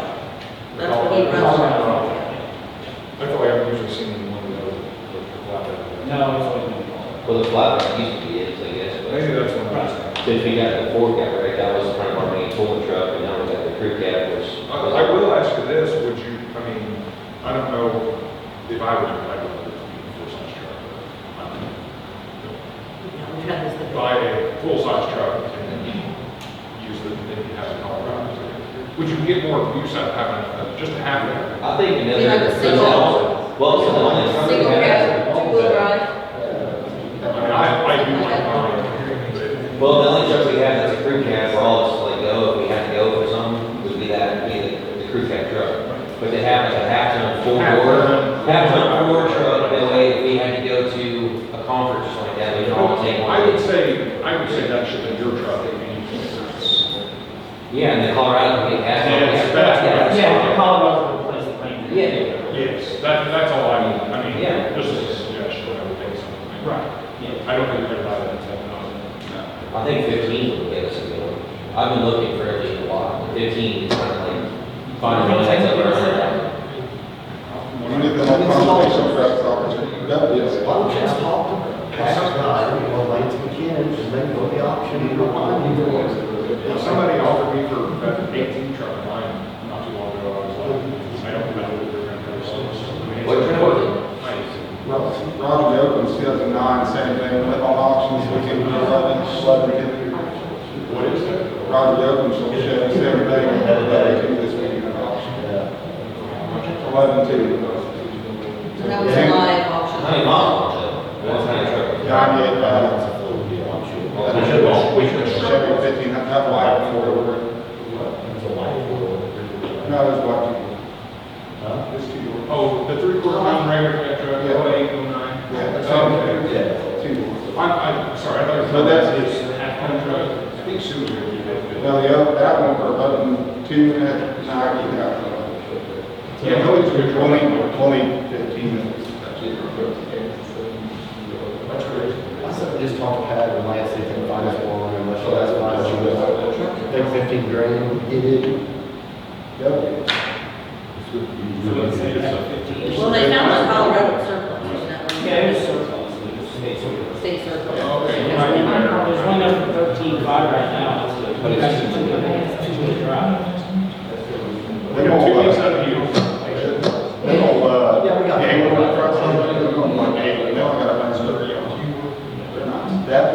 That's what he runs. I thought I usually seen one of those, the flatbed. No, it's always been Colorado. Well, the flatbed used to be it, I guess, Maybe but that's what I'm saying. since we got the Ford guy, right, that was front of our main tooling truck, and now we got the crew cab, which. I will ask you this, would you, I mean, I don't know if I would, I would full-size truck. Yeah, we've had this debate. Buy a full-size truck and then use the, if you have a Colorado. Would you get more use out of having just a half acre? I think another. You like a single- Well, it's only. Single cab, two-wheel drive. I mean, I do like mine. Well, the only truck we have that's a crew cab for all of us to like go, if we had to go for something, would be the crew cab truck. But to have like a half-ton half-ton Ford truck, that way if we had to go to a conference or something like that, we can all take one. I would say that should be your truck. Yeah, and the Colorado, we have. Yeah, it's fast. Yeah, Colorado will replace the Ranger. Yeah, That's all I mean. I mean, Yeah. just as a suggestion, I would think something. Right, yeah. I don't think they're about that type of. I think 15 would get us a good one. I've been looking for at least a while. 15 is kind of like, finding one that's up around. When you get the conversation for us, opportunity, that would be a Why don't you just talk to her? Ask her, like to begin, just maybe go the option, you don't mind either way. Somebody offered me for an 18 truck line not too long ago. I was like, I don't know if they're going to go so. What truck was it? Roger Jokins, 2009, same thing, went on auctions, we came to 11, What is that? Roger Jokins, will show us everything, this week in auction. 11, 2. And that was a live auction. How many miles was it? What kind of truck? 98 miles. We should Chevy 15, not light before. No, it was what? Just 2 doors. Oh, the 3/4 ton Mayhew truck, Yeah. 0809. Yeah, that's Okay. yeah, 2 doors. I'm sorry, I thought it was. But that's- his half-ton truck. I think soon we'll be able to. Now, the other, that one for 11, 2, 90,000. Yeah, no, it's good. Only 15 minutes. That's great. I said, just talk to Pat and Lance, see if they can find us one, unless you guys find us one. Take 15 grand, get it. Yep. Well, they found the Colorado surplus, isn't that right? Yeah, it was surplus, it was state surplus. State surplus. Okay. There's one there for 13.5 right now, it's actually 2-minute drive. We got 2 weeks out of you. They don't, Yeah, we got- angle trucks, they're going like angle, they only got a nice little, they're not that.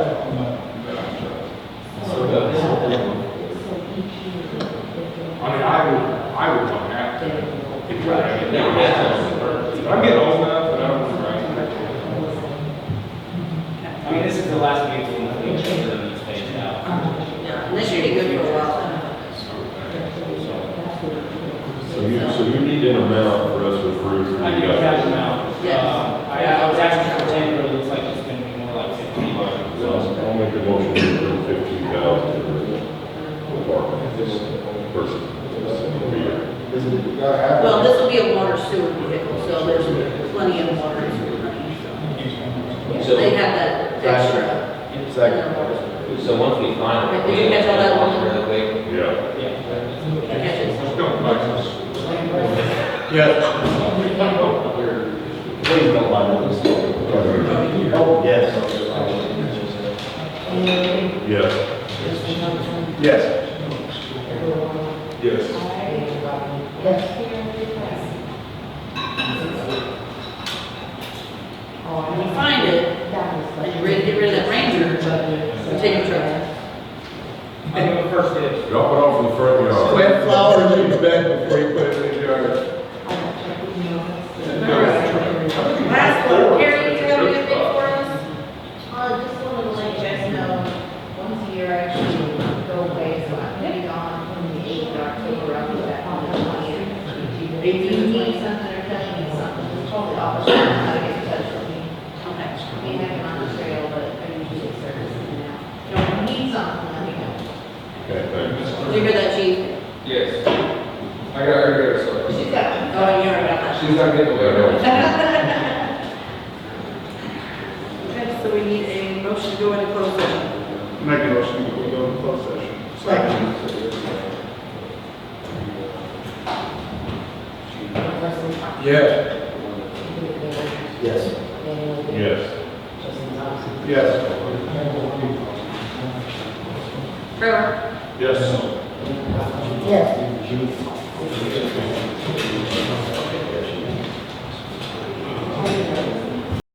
I mean, I would want that. If you're right. Never had some. I'm getting old enough, but I don't want to drive. I mean, this is the last vehicle in the fleet that needs phased out. Yeah, and this should be good for a while. So you need an amount for us to approve. I need a cash amount. Yes. I was asking for 10, but it looks like it's gonna be more like 15. So I'll make a motion to approve 15,000 for department person. Well, this will be a water sewer vehicle, so there's plenty of water and sewer money. So, They have that extra. in their water sewer. so once we find it. Did you catch all that one? Really quick. Yeah. Catch it. Don't buy this. Yes. Please don't lie to us. Oh, yes. Yes. Yes. Yes. When you find it, and you're ready to get rid of that Ranger, take a truck. I think the first is. Drop it off in the front yard. Plant flowers in the bed before you put it in the yard. Last one, Carrie, you have anything for us? Just wanted to let you guys know, once a year I actually go away, so I'm heading on from the 8th of October up to that on the 20th. If you need something or tell me something, just call the office, how to get in touch with me. Okay. We have it on the trail, but I usually get services now. If you need something, let me know. Okay, thanks. Did you hear that, chief? Yes. I got her, so. She's got one. Oh, you already got that. She's not getting away. Okay, so we need a motion to go into closed session. Make a motion, we go into closed session. Yes. Yes. Yes. Yes. Trevor? Yes. Yes.